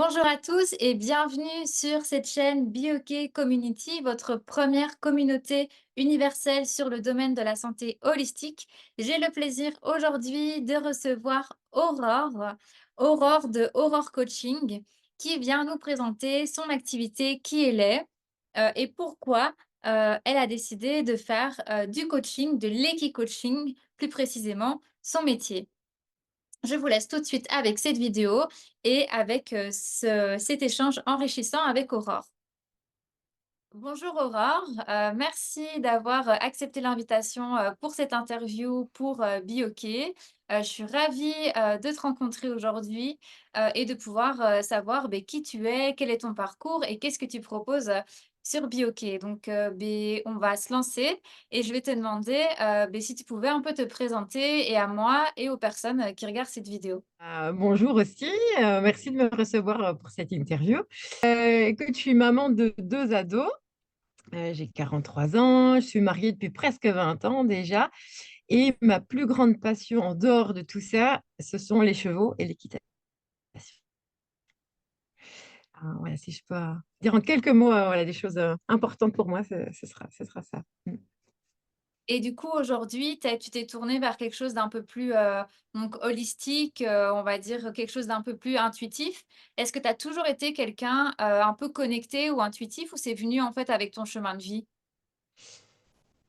Bonjour à tous et bienvenue sur cette chaîne BioK Community, votre première communauté universelle sur le domaine de la santé holistique. J'ai le plaisir aujourd'hui de recevoir Aurore de Aurore Coaching, qui vient nous présenter son activité, qui elle est et pourquoi elle a décidé de faire du coaching, de l'équi-coaching, plus précisément son métier. Je vous laisse tout de suite avec cette vidéo et avec cet échange enrichissant avec Aurore. Bonjour Aurore, merci d'avoir accepté l'invitation pour cette interview pour BioK. Je suis ravie de te rencontrer aujourd'hui et de pouvoir savoir qui tu es, quel est ton parcours et qu'est-ce que tu proposes sur BioK. Donc, on va se lancer et je vais te demander si tu pouvais un peu te présenter et à moi et aux personnes qui regardent cette vidéo. Bonjour aussi, merci de me recevoir pour cette interview. Écoute, je suis maman de deux ados, j'ai 43 ans, je suis mariée depuis presque 20 ans déjà, et ma plus grande passion en dehors de tout ça, ce sont les chevaux et l'équitation. Voilà, si je peux dire en quelques mots voilà, des choses importantes pour moi, ce sera ça. Et du coup, aujourd'hui, tu t'es tournée vers quelque chose d'un peu plus, donc holistique, on va dire quelque chose d'un peu plus intuitif. Est-ce que tu as toujours été quelqu'un, un peu connecté ou intuitif ou c'est venu en fait avec ton chemin de vie?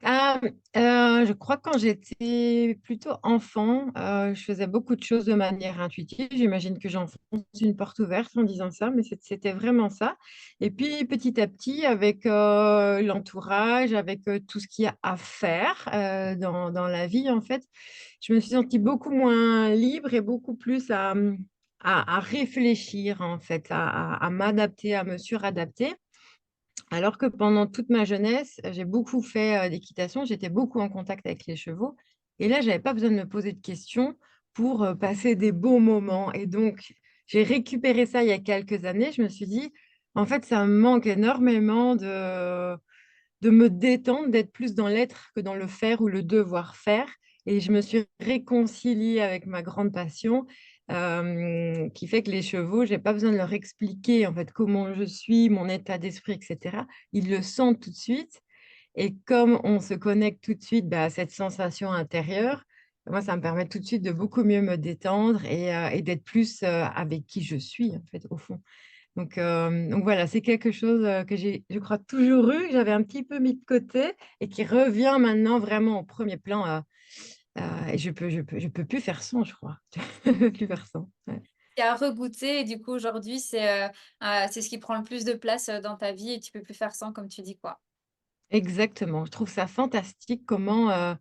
Ah, je crois que quand j'étais plutôt enfant, je faisais beaucoup de choses de manière intuitive. J'imagine que j'enfonce une porte ouverte en disant ça, mais c'était vraiment ça. Et puis petit à petit, avec, l'entourage, avec, tout ce qu'il y a à faire, dans la vie, en fait, je me suis sentie beaucoup moins libre et beaucoup plus à réfléchir, en fait, à m'adapter, à me suradapter. Alors que pendant toute ma jeunesse, j'ai beaucoup fait, d'équitation, j'étais beaucoup en contact avec les chevaux et là, j'avais pas besoin de me poser de questions pour, passer des beaux moments et donc j'ai récupéré ça il y a quelques années. Je me suis dit: «En fait, ça me manque énormément de me détendre, d'être plus dans l'être que dans le faire ou le devoir faire» et je me suis réconciliée avec ma grande passion, qui fait que les chevaux, j'ai pas besoin de leur expliquer, en fait, comment je suis, mon état d'esprit et cetera. Ils le sentent tout de suite et comme on se connecte tout de suite, bah, à cette sensation intérieure, moi, ça me permet tout de suite de beaucoup mieux me détendre et d'être plus, avec qui je suis, en fait, au fond. Donc voilà, c'est quelque chose, que j'ai, je crois, toujours eu, que j'avais un petit peu mis de côté et qui revient maintenant vraiment au premier plan, et je peux plus faire sans, je crois. Je peux plus faire sans, ouais. Tu as regoûté et du coup aujourd'hui c'est ce qui prend le plus de place, dans ta vie et tu peux plus faire sans comme tu dis, quoi. Exactement, je trouve ça fantastique comment,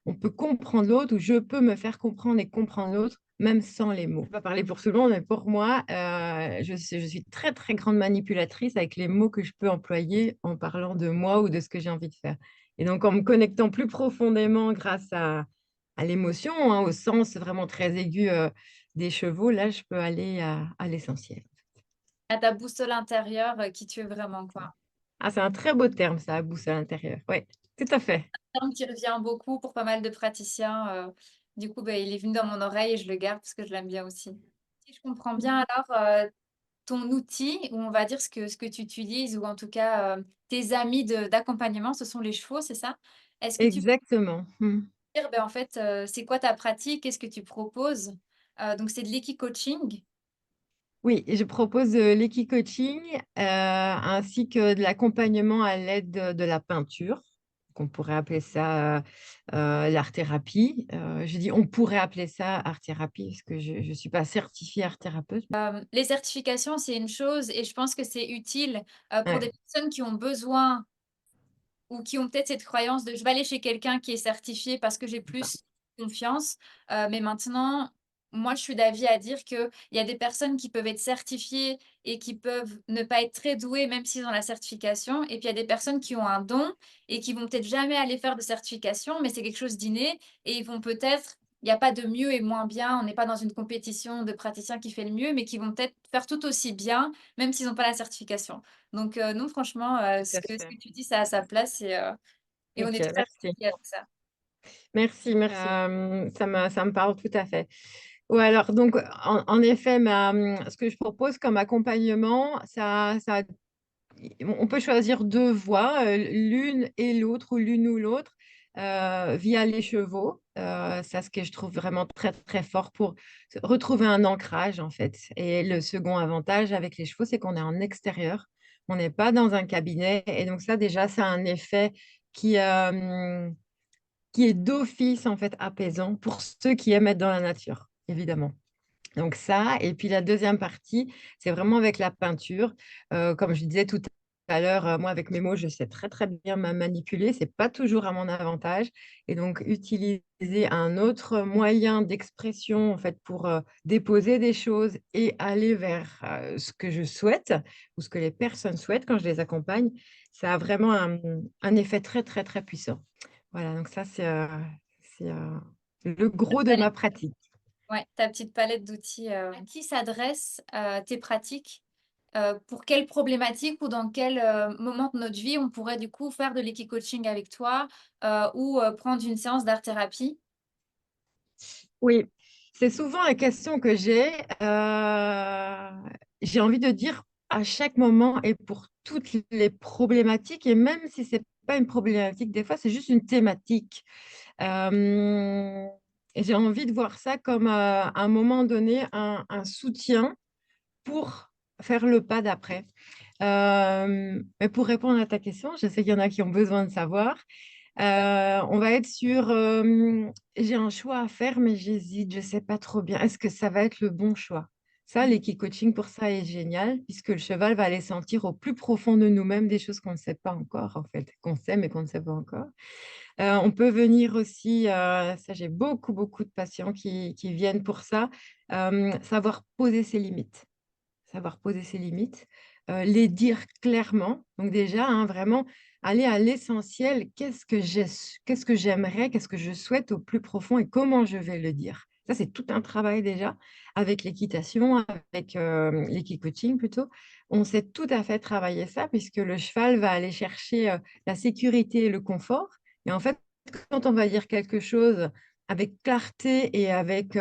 on peut comprendre l'autre ou je peux me faire comprendre et comprendre l'autre, même sans les mots. Je vais pas parler pour tout le monde, mais pour moi, je suis très, très grande manipulatrice avec les mots que je peux employer en parlant de moi ou de ce que j'ai envie de faire et donc en me connectant plus profondément grâce à l'émotion, hein, au sens vraiment très aigu, des chevaux, là, je peux aller à l'essentiel. À ta boussole intérieure, qui tu es vraiment, quoi. Ah, c'est un très beau terme ça, la boussole intérieure. Oui, tout à fait. Terme qui revient beaucoup pour pas mal de praticiens, du coup, il est venu dans mon oreille et je le garde parce que je l'aime bien aussi. Si je comprends bien alors, ton outil ou on va dire ce que tu utilises ou en tout cas, tes amis d'accompagnement, ce sont les chevaux, c'est ça? Est-ce que tu peux Exactement. Mmh. dire, en fait, c'est quoi ta pratique? Qu'est-ce que tu proposes? Donc c'est de l'équi-coaching? Oui, et je propose, l'équi-coaching, ainsi que de l'accompagnement à l'aide de la peinture. Qu'on pourrait appeler ça, l'art-thérapie. Je dis: «On pourrait appeler ça art-thérapie» parce que je suis pas certifiée art-thérapeute. Les certifications, c'est une chose et je pense que c'est utile, pour Ouais, des personnes qui ont besoin ou qui ont peut-être cette croyance de: «Je vais aller chez quelqu'un qui est certifié parce que j'ai c'est ça. plus confiance». Mais maintenant, moi, je suis d'avis à dire qu'il y a des personnes qui peuvent être certifiées et qui peuvent ne pas être très douées même s'ils ont la certification et puis il y a des personnes qui ont un don et qui vont peut-être jamais aller faire de certification, mais c'est quelque chose d'inné et ils vont peut-être il y a pas de mieux et moins bien, on n'est pas dans une compétition de praticien qui fait le mieux, mais qui vont peut-être faire tout aussi bien, même s'ils ont pas la certification. Donc non, franchement, Tout ce à que fait. tu dis, ça a sa place et on OK, est tout à fait merci. OK avec ça. Merci, merci. Ça me parle tout à fait. Ou alors, donc, en effet, ce que je propose comme accompagnement, on peut choisir deux voies, l'une et l'autre, ou l'une ou l'autre, via les chevaux. Ça, ce que je trouve vraiment très, très fort pour retrouver un ancrage, en fait. Et le second avantage avec les chevaux, c'est qu'on est en extérieur. On n'est pas dans un cabinet. Et donc, ça, déjà, c'est un effet qui, euh, qui est d'office, en fait, apaisant pour ceux qui aiment être dans la nature, évidemment. Donc ça, et puis la deuxième partie, c'est vraiment avec la peinture. Comme je disais tout à l'heure, moi avec mes mots, je sais très très bien manipuler. C'est pas toujours à mon avantage. Et donc utiliser un autre moyen d'expression en fait pour déposer des choses et aller vers ce que je souhaite ou ce que les personnes souhaitent quand je les accompagne, ça a vraiment un effet très très très puissant. Voilà, donc ça c'est le gros de ma pratique. Ouais, ta petite palette d'outils, à qui s'adressent, tes pratiques? Pour quelles problématiques ou dans quel, moment de notre vie on pourrait du coup faire de l'équi-coaching avec toi, ou, prendre une séance d'art-thérapie? Oui, c'est souvent la question que j'ai. J'ai envie de dire à chaque moment et pour toutes les problématiques, et même si c'est pas une problématique, des fois c'est juste une thématique. Euh, et j'ai envie de voir ça comme à un moment donné un soutien pour faire le pas d'après. Mais pour répondre à ta question, je sais qu'il y en a qui ont besoin de savoir. On va être sur, j'ai un choix à faire, mais j'hésite, je ne sais pas trop bien. Est-ce que ça va être le bon choix? Ça, l'équi-coaching pour ça est génial, puisque le cheval va aller sentir au plus profond de nous-mêmes des choses qu'on ne sait pas encore, en fait, qu'on sait mais qu'on ne sait pas encore. On peut venir aussi, ça j'ai beaucoup, beaucoup de patients qui viennent pour ça, savoir poser ses limites. Savoir poser ses limites, les dire clairement. Donc déjà, hein, vraiment aller à l'essentiel. Qu'est-ce que j'aimerais, qu'est-ce que je souhaite au plus profond et comment je vais le dire. Ça, c'est tout un travail déjà avec l'équitation, avec l'équi-coaching plutôt. On sait tout à fait travailler ça puisque le cheval va aller chercher la sécurité et le confort. Et en fait, quand on va dire quelque chose avec clarté et avec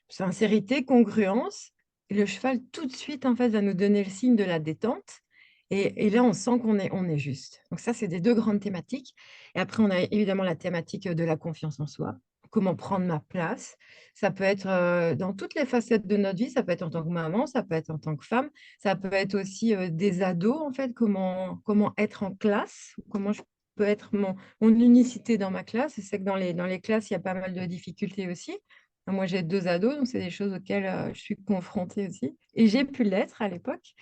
sincérité, congruence, le cheval, tout de suite, en fait, va nous donner le signe de la détente. Et là, on sent on est juste. Donc ça, c'est des deux grandes thématiques. Et après, on a évidemment la thématique de la confiance en soi. Comment prendre ma place. Ça peut être dans toutes les facettes de notre vie. Ça peut être en tant que maman, ça peut être en tant que femme. Ça peut être aussi des ados, en fait. Comment être en classe. Comment je peux être mon unicité dans ma classe. Je sais que dans les classes, il y a pas mal de difficultés aussi. Moi, j'ai deux ados, donc c'est des choses auxquelles je suis confrontée aussi. Et j'ai pu l'être à l'époque.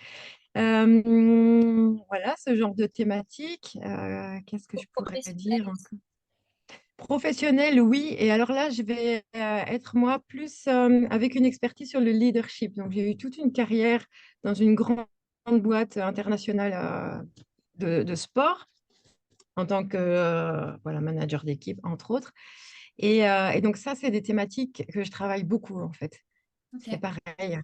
Voilà, ce genre de thématique. Qu'est-ce que je pourrais Professionnelle dire aussi. encore? Professionnel, oui. Et alors là, je vais être moi plus avec une expertise sur le leadership. Donc, j'ai eu toute une carrière dans une grande boîte internationale de sport en tant que voilà, manager d'équipe, entre autres. Et donc ça, c'est des thématiques que je travaille beaucoup, en fait. C'est OK. pareil,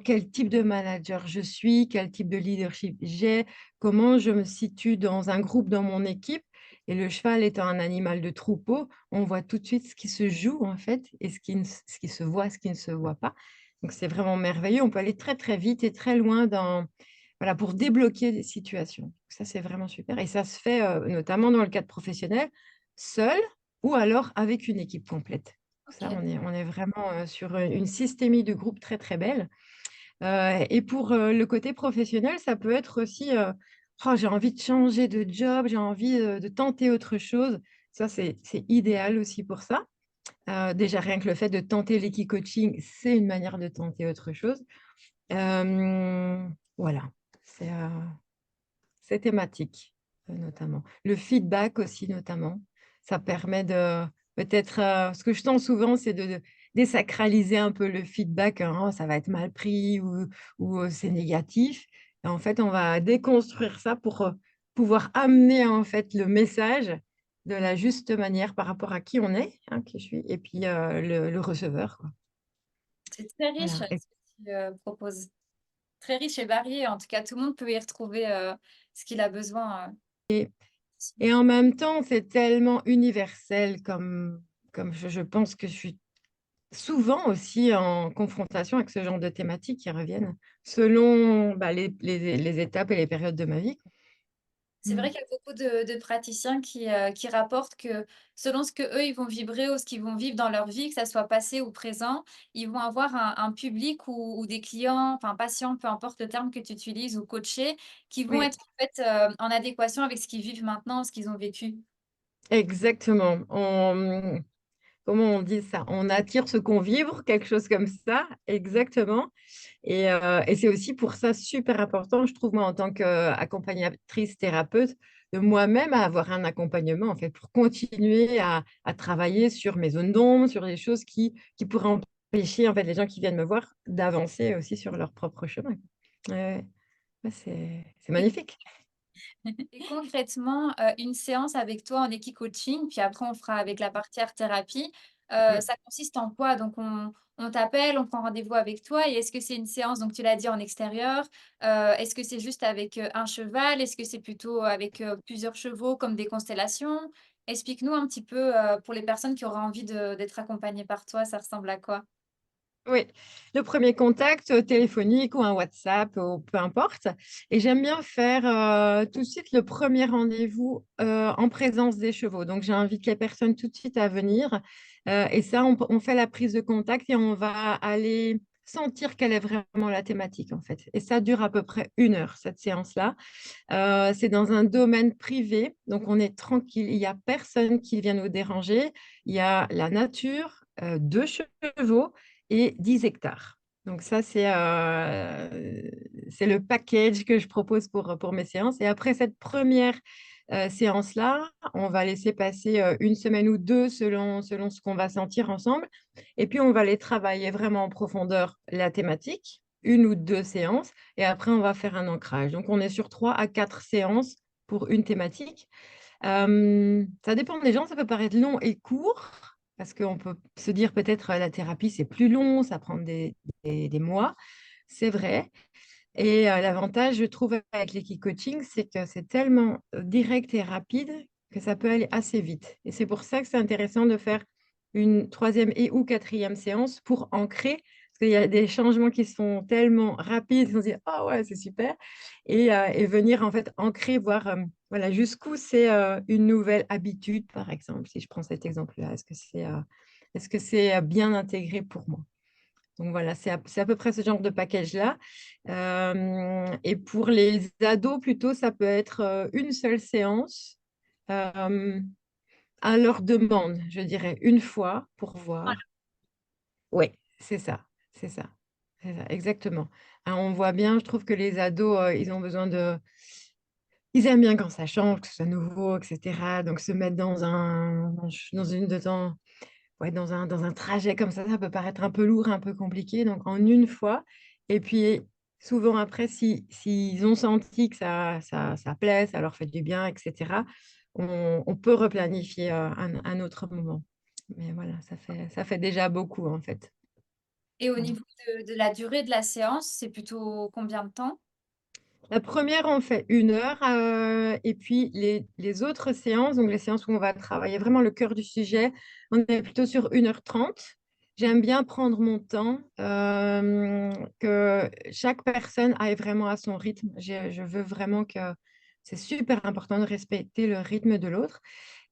quel type de manager je suis, quel type de leadership j'ai, comment je me situe dans un groupe, dans mon équipe. Et le cheval étant un animal de troupeau, on voit tout de suite ce qui se joue, en fait, et ce qui se voit, ce qui ne se voit pas. Donc, c'est vraiment merveilleux. On peut aller très, très vite et très loin voilà, pour débloquer des situations. Ça, c'est vraiment super. Et ça se fait notamment dans le cadre professionnel, seul ou alors avec une équipe complète. Ça, OK. on est vraiment sur une systémie de groupe très, très belle. Et pour le côté professionnel, ça peut être aussi, oh, j'ai envie de changer de job, j'ai envie de tenter autre chose. Ça, c'est idéal aussi pour ça. Déjà, rien que le fait de tenter l'équi-coaching, c'est une manière de tenter autre chose. Euh, voilà, c'est c'est thématique, notamment. Le feedback aussi, notamment. Ça permet de peut-être, ce que je tends souvent, c'est de désacraliser un peu le feedback. Hein. Oh, ça va être mal pris ou c'est négatif. Et en fait, on va déconstruire ça pour pouvoir amener en fait le message de la juste manière par rapport à qui on est, hein, qui je suis, et puis le receveur, quoi. C'est très riche, Voilà. ce que tu, proposes. Très riche et varié, en tout cas, tout le monde peut y retrouver, ce qu'il a besoin, Et en même temps, c'est tellement universel comme je pense que je suis souvent aussi en confrontation avec ce genre de thématiques qui reviennent selon les étapes et les périodes de ma vie. C'est vrai Mm. qu'il y a beaucoup de praticiens qui rapportent que selon ce qu'eux, ils vont vibrer ou ce qu'ils vont vivre dans leur vie, que ça soit passé ou présent, ils vont avoir un public ou des clients, enfin patients, peu importe le terme que tu utilises, ou coachés, qui vont Oui, être en fait, en adéquation avec ce qu'ils vivent maintenant, ce qu'ils ont vécu. exactement. Comment on dit ça? On attire ce qu'on vibre, quelque chose comme ça, exactement. Et c'est aussi pour ça super important, je trouve, moi, en tant qu'accompagnatrice thérapeute, de moi-même avoir un accompagnement, en fait, pour continuer à travailler sur mes zones d'ombre, sur les choses qui pourraient empêcher, en fait, les gens qui viennent me voir d'avancer aussi sur leur propre chemin. Ouais, ouais, c'est magnifique. Et concrètement, une séance avec toi en coaching, puis après on fera avec la partie art-thérapie, Mm. ça consiste en quoi? Donc on t'appelle, on prend rendez-vous avec toi et est-ce que c'est une séance, donc tu l'as dit, en extérieur? Est-ce que c'est juste avec, un cheval? Est-ce que c'est plutôt avec, plusieurs chevaux comme des constellations? Explique-nous un petit peu, pour les personnes qui auraient envie d'être accompagnées par toi, ça ressemble à quoi? Oui, le premier contact téléphonique ou un WhatsApp ou peu importe. Et j'aime bien faire tout de suite le premier rendez-vous en présence des chevaux. Donc, j'invite les personnes tout de suite à venir. Et ça, on fait la prise de contact et on va aller sentir quelle est vraiment la thématique, en fait. Et ça dure à peu près 1 heure, cette séance-là. C'est dans un domaine privé, donc on est tranquille. Il n'y a personne qui vient nous déranger. Il y a la nature, 2 chevaux et 10 hectares. Donc ça, c'est le package que je propose pour mes séances. Et après cette première séance-là, on va laisser passer 1 semaine ou 2 selon ce qu'on va sentir ensemble. Et puis, on va aller travailler vraiment en profondeur la thématique, 1 ou 2 séances. Et après, on va faire un ancrage. Donc, on est sur 3 à 4 séances pour une thématique. Ça dépend des gens, ça peut paraître long et court, parce qu'on peut se dire peut-être la thérapie, c'est plus long, ça prend des mois. C'est vrai. Et l'avantage, je trouve, avec l'équicoaching, c'est que c'est tellement direct et rapide que ça peut aller assez vite. Et c'est pour ça que c'est intéressant de faire une troisième et ou quatrième séance pour ancrer, parce qu'il y a des changements qui sont tellement rapides qu'on se dit, ah ouais, c'est super, et venir en fait ancrer, voir voilà, jusqu'où c'est une nouvelle habitude, par exemple, si je prends cet exemple-là. Est-ce que c'est bien intégré pour moi? Donc voilà, c'est à peu près ce genre de package-là. Et pour les ados, plutôt, ça peut être une seule séance euh, à leur demande, je dirais, une fois pour voir. Oui, c'est ça, c'est ça, c'est ça, exactement. Hein, on voit bien, je trouve que les ados, ils ont besoin de... Ils aiment bien quand ça change, que ce soit nouveau, etc. Donc se mettre dans une de temps ouais, dans un trajet comme ça peut paraître un peu lourd, un peu compliqué. Donc, en une fois. Et puis, souvent après, s'ils ont senti que ça plaît, ça leur fait du bien, etc., on peut replanifier un autre moment. Mais voilà, ça fait déjà beaucoup, en fait. Et au Voilà. niveau de la durée de la séance, c'est plutôt combien de temps? La première, on fait 1 heure. Et puis, les autres séances, donc les séances où on va travailler vraiment le cœur du sujet, on est plutôt sur 1 h 30. J'aime bien prendre mon temps, que chaque personne aille vraiment à son rythme. Je veux vraiment que c'est super important de respecter le rythme de l'autre.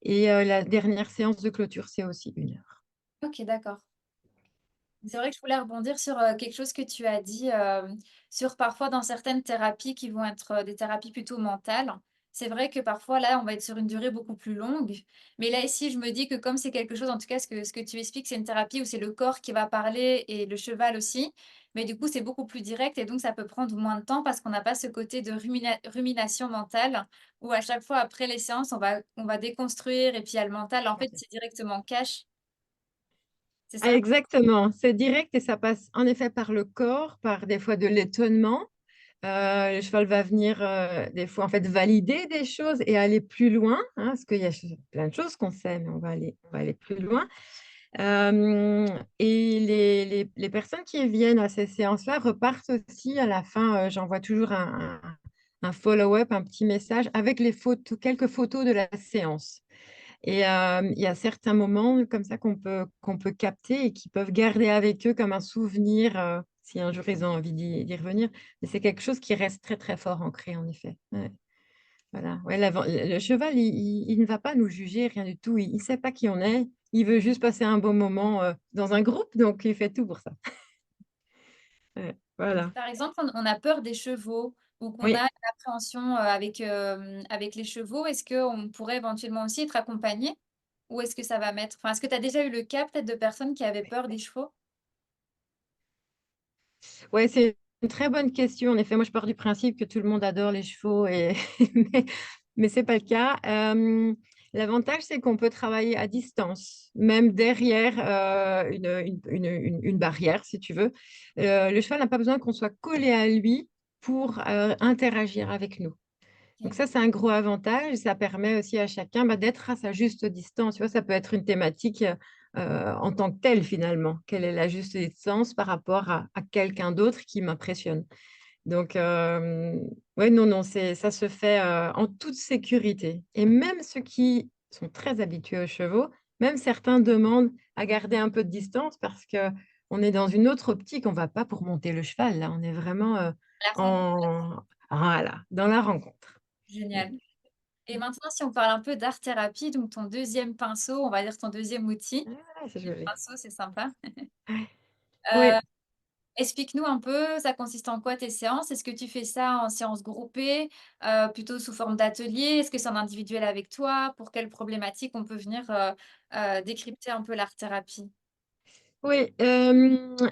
Et la dernière séance de clôture, c'est aussi 1 heure. OK, d'accord. C'est vrai que je voulais rebondir sur, quelque chose que tu as dit, sur parfois dans certaines thérapies qui vont être, des thérapies plutôt mentales. C'est vrai que parfois là, on va être sur une durée beaucoup plus longue. Mais là, ici, je me dis que comme c'est quelque chose, en tout cas ce que tu expliques, c'est une thérapie où c'est le corps qui va parler et le cheval aussi. Mais du coup, c'est beaucoup plus direct et donc ça peut prendre moins de temps parce qu'on n'a pas ce côté de rumination mentale où à chaque fois après les séances, on va déconstruire et puis il y a le mental, en fait, c'est directement cash. C'est Ah, ça? exactement, c'est direct et ça passe en effet par le corps, par des fois de l'étonnement. Le cheval va venir des fois en fait valider des choses et aller plus loin, hein, parce qu'il y a plein de choses qu'on sait, mais on va aller plus loin. Et les personnes qui viennent à ces séances-là repartent aussi à la fin. J'envoie toujours un follow-up, un petit message avec quelques photos de la séance. Et il y a certains moments comme ça qu'on peut capter et qui peuvent garder avec eux comme un souvenir si un jour ils ont envie d'y revenir. Mais c'est quelque chose qui reste très, très fort ancré, en effet. Ouais, voilà. Ouais, le cheval, il ne va pas nous juger, rien du tout. Il ne sait pas qui on est. Il veut juste passer un bon moment dans un groupe, donc il fait tout pour ça. Ouais, Et si voilà. par exemple, on a peur des chevaux ou qu'on a Oui. une appréhension, avec les chevaux, est-ce qu'on pourrait éventuellement aussi être accompagné? Ou est-ce que ça va mettre est-ce que tu as déjà eu le cas peut-être de personnes qui avaient peur des chevaux? Ouais, c'est une très bonne question. En effet, moi, je pars du principe que tout le monde adore les chevaux et mais c'est pas le cas. L'avantage, c'est qu'on peut travailler à distance, même derrière, une barrière, si tu veux. Le cheval n'a pas besoin qu'on soit collé à lui pour, interagir avec nous. Donc OK. ça, c'est un gros avantage. Ça permet aussi à chacun, d'être à sa juste distance. Tu vois, ça peut être une thématique, en tant que telle finalement. Quelle est la juste distance par rapport à quelqu'un d'autre qui m'impressionne? Donc, ouais, non, non, ça se fait, en toute sécurité et même ceux qui sont très habitués aux chevaux, même certains demandent à garder un peu de distance parce qu'on est dans une autre optique. On ne va pas pour monter le cheval, là, on est vraiment, La rencontre, en voilà, dans la rencontre. Mmh. génial. Et maintenant, si on parle un peu d'art thérapie, donc ton deuxième pinceau, on va dire ton deuxième outil. Ah, c'est joli. Pinceau, c'est sympa. Ouais. Heu, Oui, explique-nous un peu, ça consiste en quoi tes séances? Est-ce que tu fais ça en séance groupée, plutôt sous forme d'atelier? Est-ce que c'est en individuel avec toi? Pour quelles problématiques on peut venir, décrypter un peu l'art thérapie? oui,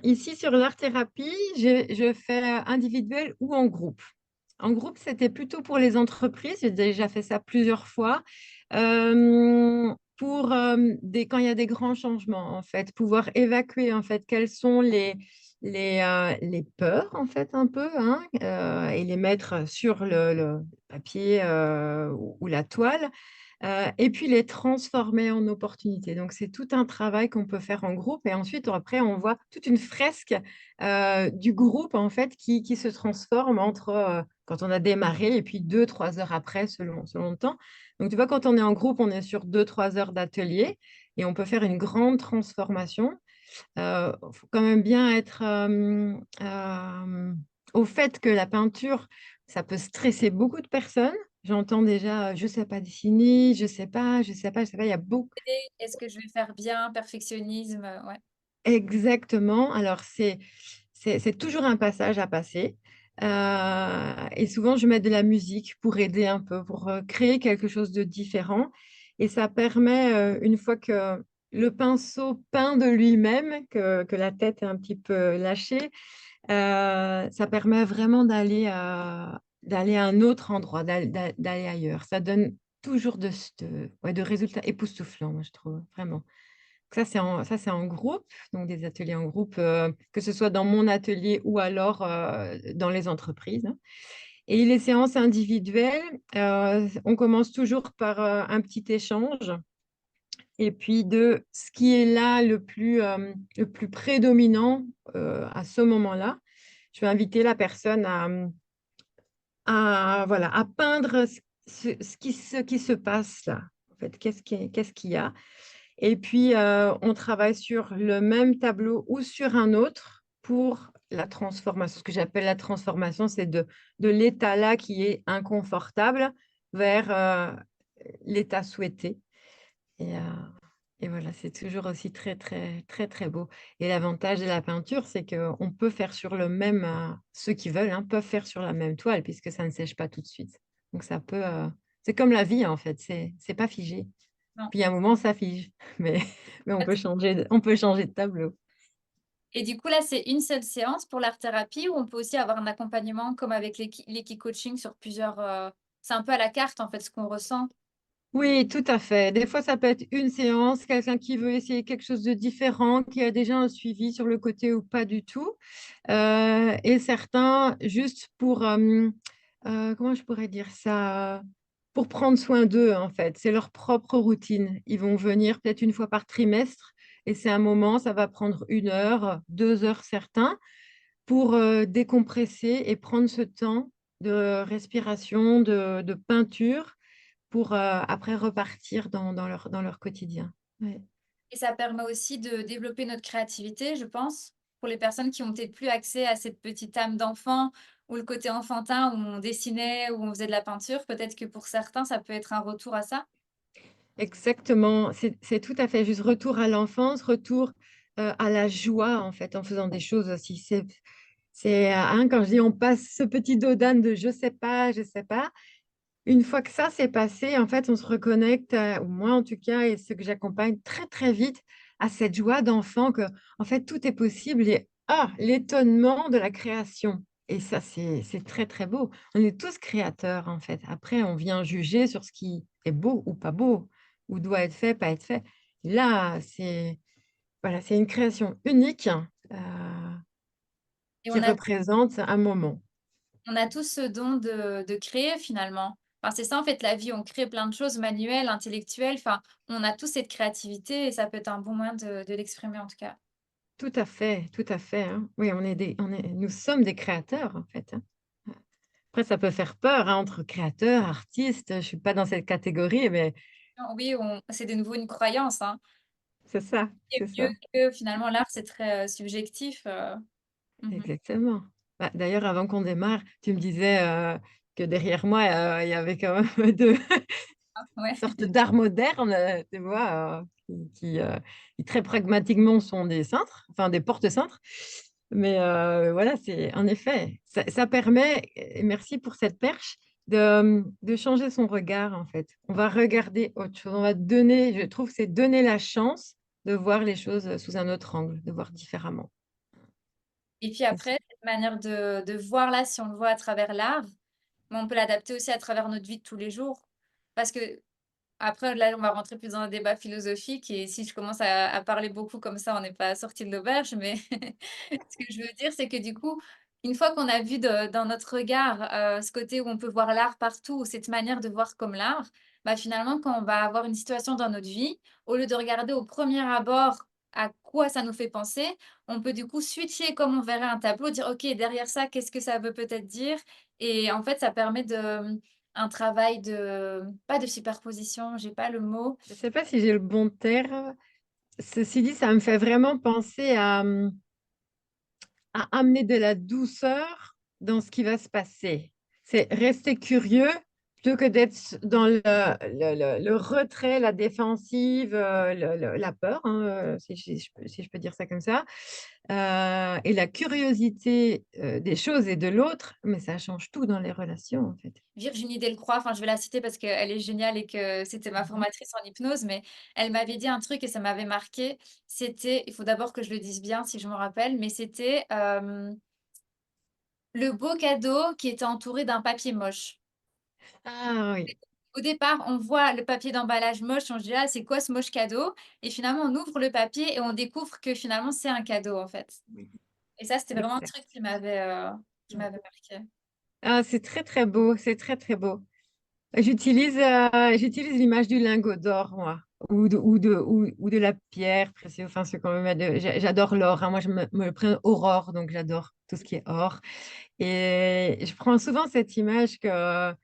ici sur l'art-thérapie, je fais individuel ou en groupe. En groupe, c'était plutôt pour les entreprises, j'ai déjà fait ça plusieurs fois, pour, quand il y a des grands changements, en fait, pouvoir évacuer, en fait, quelles sont les peurs, en fait, un peu, hein, et les mettre sur le papier, ou la toile. Et puis les transformer en opportunités. Donc c'est tout un travail qu'on peut faire en groupe et ensuite après on voit toute une fresque, du groupe en fait qui se transforme entre, quand on a démarré et puis 2 3 heures après selon le temps. Donc tu vois, quand on est en groupe, on est sur 2 3 heures d'atelier et on peut faire une grande transformation. Faut quand même bien être, au fait que la peinture, ça peut stresser beaucoup de personnes. J'entends déjà, «Je sais pas dessiner, je sais pas, je sais pas, je sais pas». Il y a beaucoup Est-ce que je vais faire bien? Perfectionnisme, ouais. exactement. Alors c'est toujours un passage à passer, et souvent je mets de la musique pour aider un peu, pour, créer quelque chose de différent et ça permet, une fois que le pinceau peint de lui-même, que la tête est un petit peu lâchée, ça permet vraiment d'aller à un autre endroit, d'aller ailleurs. Ça donne toujours ouais, de résultats époustouflants, moi je trouve, vraiment. Ça, c'est en groupe, donc des ateliers en groupe, que ce soit dans mon atelier ou alors, dans les entreprises, hein. Et les séances individuelles, on commence toujours par, un petit échange et puis de ce qui est là le plus prédominant, à ce moment-là. Je vais inviter la personne à voilà, à peindre ce qui se passe là. En fait, qu'est-ce qu'il y a? Et puis, on travaille sur le même tableau ou sur un autre pour la transformation. Ce que j'appelle la transformation, c'est de l'état là qui est inconfortable vers, l'état souhaité et voilà, c'est toujours aussi très, très, très, très beau et l'avantage de la peinture, c'est qu'on peut faire sur le même, ceux qui veulent, hein, peuvent faire sur la même toile puisque ça ne sèche pas tout de suite. Donc ça peut, c'est comme la vie en fait, c'est pas figé. Non. Puis à un moment, ça fige, mais on peut changer de tableau. Et du coup, là, c'est une seule séance pour l'art-thérapie ou on peut aussi avoir un accompagnement comme avec l'Equi-coaching sur plusieurs, c'est un peu à la carte, en fait, ce qu'on ressent? Oui, tout à fait. Des fois, ça peut être une séance, quelqu'un qui veut essayer quelque chose de différent, qui a déjà un suivi sur le côté ou pas du tout. Et certains, juste pour, comment je pourrais dire ça? Pour prendre soin d'eux, en fait. C'est leur propre routine. Ils vont venir peut-être une fois par trimestre et c'est un moment, ça va prendre 1 heure, 2 heures certains, pour, décompresser et prendre ce temps de respiration, de peinture pour après repartir dans leur quotidien. Ouais. Et ça permet aussi de développer notre créativité, je pense, pour les personnes qui ont peut-être plus accès à cette petite âme d'enfant ou le côté enfantin où on dessinait, où on faisait de la peinture. Peut-être que pour certains, ça peut être un retour à ça? Exactement, c'est tout à fait juste. Retour à l'enfance, retour, à la joie, en fait, en faisant des choses aussi. Hein, quand je dis: «On passe ce petit dos d'âne de je sais pas», une fois que ça s'est passé, en fait, on se reconnecte, ou moi en tout cas et ceux que j'accompagne très, très vite à cette joie d'enfant que, en fait, tout est possible et l'étonnement de la création et ça, c'est très, très beau. On est tous créateurs, en fait. Après, on vient juger sur ce qui est beau ou pas beau, ou doit être fait, pas être fait. Là, voilà, c'est une création unique, Et qui on a représente un moment. On a tous ce don de créer finalement. Enfin, c'est ça en fait la vie, on crée plein de choses manuelles, intellectuelles, enfin, on a tous cette créativité et ça peut être un bon moyen de l'exprimer en tout cas. Tout à fait, hein. Oui, nous sommes des créateurs, en fait, hein. Après, ça peut faire peur, hein, entre créateurs, artistes, je suis pas dans cette catégorie, mais Non, oui, on c'est de nouveau une croyance, hein. Et c'est mieux ça, que finalement l'art c'est très, subjectif, mmh. exactement. Bah, d'ailleurs, avant qu'on démarre, tu me disais, que derrière moi, il y avait quand même 2 Ah ouais. sortes d'art moderne, tu vois? Qui très pragmatiquement sont des cintres, enfin des porte-cintres. Mais voilà, c'est en effet, ça permet et merci pour cette perche, de changer son regard, en fait. On va regarder autre chose, on va donner je trouve, c'est donner la chance de voir les choses, sous un autre angle, de voir différemment. Et puis C'est ça. après, cette manière de voir là, si on le voit à travers l'art, mais on peut l'adapter aussi à travers notre vie de tous les jours. Parce que après, là, on va rentrer plus dans un débat philosophique et si je commence à parler beaucoup comme ça, on n'est pas sorti de l'auberge, mais ce que je veux dire, c'est que du coup, une fois qu'on a vu dans notre regard, ce côté où on peut voir l'art partout, ou cette manière de voir comme l'art, bah, finalement, quand on va avoir une situation dans notre vie, au lieu de regarder au premier abord à quoi ça nous fait penser, on peut du coup switcher comme on verrait un tableau, dire: «OK, derrière ça, qu'est-ce que ça veut peut-être dire?» Et en fait, ça permet un travail de pas de superposition, j'ai pas le mot. Je ne sais pas si j'ai le bon terme. Ceci dit, ça me fait vraiment penser à amener de la douceur dans ce qui va se passer. C'est rester curieux plutôt que d'être dans le retrait, la défensive, la peur, hein, si je peux dire ça comme ça, et la curiosité, des choses et de l'autre, mais ça change tout dans les relations, en fait. Virginie Delcroix, enfin je vais la citer parce qu'elle est géniale et que c'était ma Mmh. formatrice en hypnose, mais elle m'avait dit un truc et ça m'avait marqué. C'était, il faut d'abord que je le dise bien si je me rappelle, mais c'était, le beau cadeau qui était entouré d'un papier moche. Ah oui, Au départ, on voit le papier d'emballage moche, on se dit: «Ah, c'est quoi ce moche cadeau?» Et finalement, on ouvre le papier et on découvre que finalement, c'est un cadeau, en fait. oui, Et ça, c'était vraiment un truc exact. qui m'avait marqué. Ah, c'est très, très beau, c'est très, très beau. J'utilise l'image du lingot d'or, moi, ou de la pierre précieuse, enfin, ce qu'on me met j'adore l'or, hein. Moi, je me le prénomme Aurore, donc j'adore tout ce qui est or et je prends souvent cette image que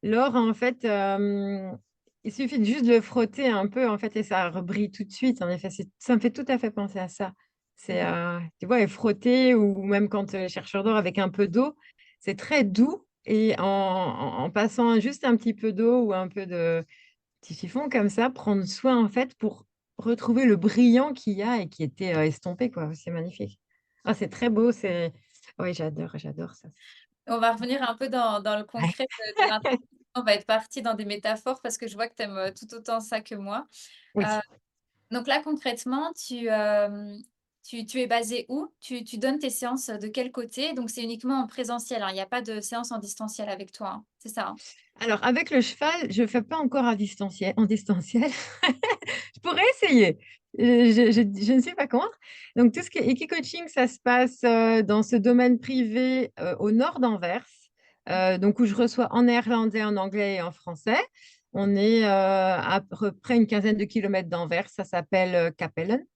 l'or, en fait, il suffit juste de le frotter un peu, en fait et ça rebrille tout de suite. En effet, ça me fait tout à fait penser à ça. Mmh. Tu vois et frotter ou même quand, les chercheurs d'or avec un peu d'eau, c'est très doux et en passant juste un petit peu d'eau ou un peu de petit chiffon comme ça, prendre soin, en fait, pour retrouver le brillant qu'il y a et qui était, estompé, quoi. C'est magnifique. Ah, c'est très beau, oui, j'adore ça. On va revenir un peu dans le Ouais. concret de l'intervention. On va être parti dans des métaphores parce que je vois que tu aimes, tout autant ça que moi. Heu, Oui. donc là, concrètement, tu es basé où? Tu donnes tes séances, de quel côté? Donc c'est uniquement en présentiel, hein, il y a pas de séance en distanciel avec toi, hein? C'est ça, hein? Alors avec le cheval, je fais pas encore en distanciel. Je pourrais essayer. Je ne suis pas contre. Donc tout ce qui est Equi-coaching, ça se passe, dans ce domaine privé, au nord d'Anvers, donc où je reçois en néerlandais, en anglais et en français. On est, à peu près une quinzaine de kilomètres d'Anvers, ça s'appelle, Capellen.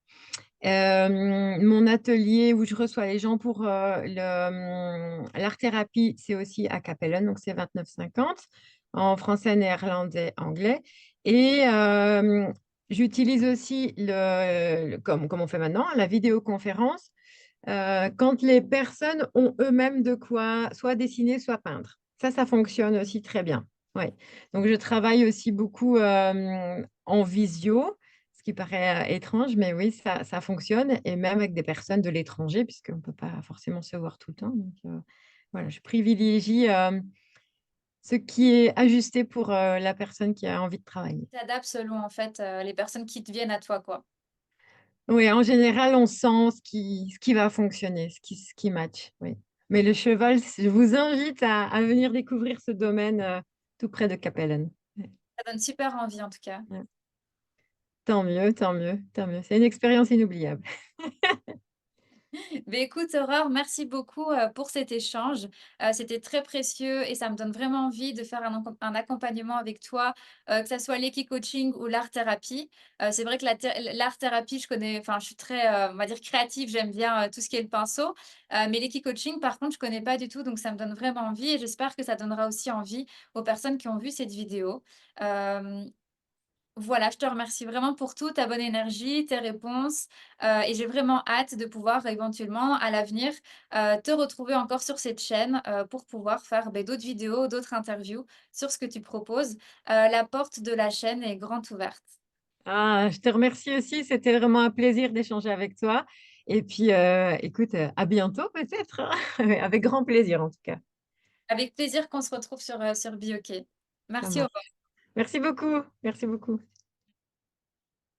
Mon atelier où je reçois les gens pour, l'art-thérapie, c'est aussi à Capellen, donc c'est 29,50. en français, néerlandais, anglais. Et j'utilise aussi comme on fait maintenant, la vidéoconférence quand les personnes ont eux-mêmes de quoi soit dessiner, soit peindre. Ça fonctionne aussi très bien. Ouais. Donc, je travaille aussi beaucoup en visio, ce qui paraît étrange, mais oui, ça fonctionne, et même avec des personnes de l'étranger, puisqu'on ne peut pas forcément se voir tout le temps. Donc, voilà, je privilégie ce qui est ajusté pour la personne qui a envie de travailler. Tu adaptes selon, en fait, les personnes qui te viennent à toi, quoi. Oui, en général, on sent ce qui va fonctionner, ce qui match. Oui. Mais le cheval, je vous invite à venir découvrir ce domaine tout près de Capellen. Ouais, Ça donne super envie, en tout cas. ouais. Tant mieux, tant mieux, tant mieux. C'est une expérience inoubliable. Beh, écoute, Aurore, merci beaucoup, pour cet échange. C'était très précieux et ça me donne vraiment envie de faire un accompagnement avec toi, que ça soit l'equi-coaching ou l'art-thérapie. C'est vrai que l'art-thérapie, je connais enfin, je suis très, on va dire créative, j'aime bien, tout ce qui est le pinceau. Mais l'equi-coaching, par contre, je connais pas du tout, donc ça me donne vraiment envie et j'espère que ça donnera aussi envie aux personnes qui ont vu cette vidéo. Hem Voilà, je te remercie vraiment pour tout, ta bonne énergie, tes réponses, et j'ai vraiment hâte de pouvoir éventuellement, à l'avenir, te retrouver encore sur cette chaîne, pour pouvoir faire, beh, d'autres vidéos, d'autres interviews sur ce que tu proposes. La porte de la chaîne est grande ouverte. Ah, je te remercie aussi. C'était vraiment un plaisir d'échanger avec toi. Et puis, écoute, à bientôt peut-être. Avec grand plaisir en tout cas. Avec plaisir qu'on se retrouve sur Bioké. Ça Merci. marche. Merci beaucoup. Merci beaucoup.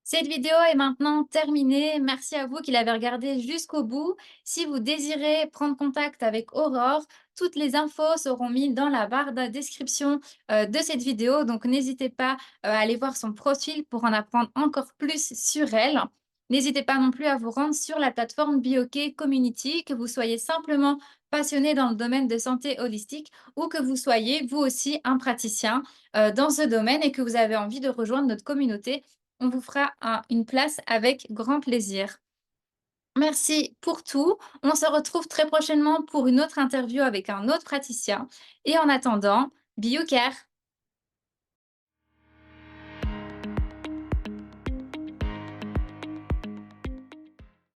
Cette vidéo est maintenant terminée. Merci à vous qui l'avez regardée jusqu'au bout. Si vous désirez prendre contact avec Aurore, toutes les infos seront mises dans la barre de description de cette vidéo. Donc, n'hésitez pas à aller voir son profil pour en apprendre encore plus sur elle. N'hésitez pas non plus à vous rendre sur la plateforme Bioké Community, que vous soyez simplement passionné dans le domaine de santé holistique ou que vous soyez vous aussi un praticien dans ce domaine et que vous avez envie de rejoindre notre communauté. On vous fera une place avec grand plaisir. Merci pour tout. On se retrouve très prochainement pour une autre interview avec un autre praticien. Et en attendant, be you care.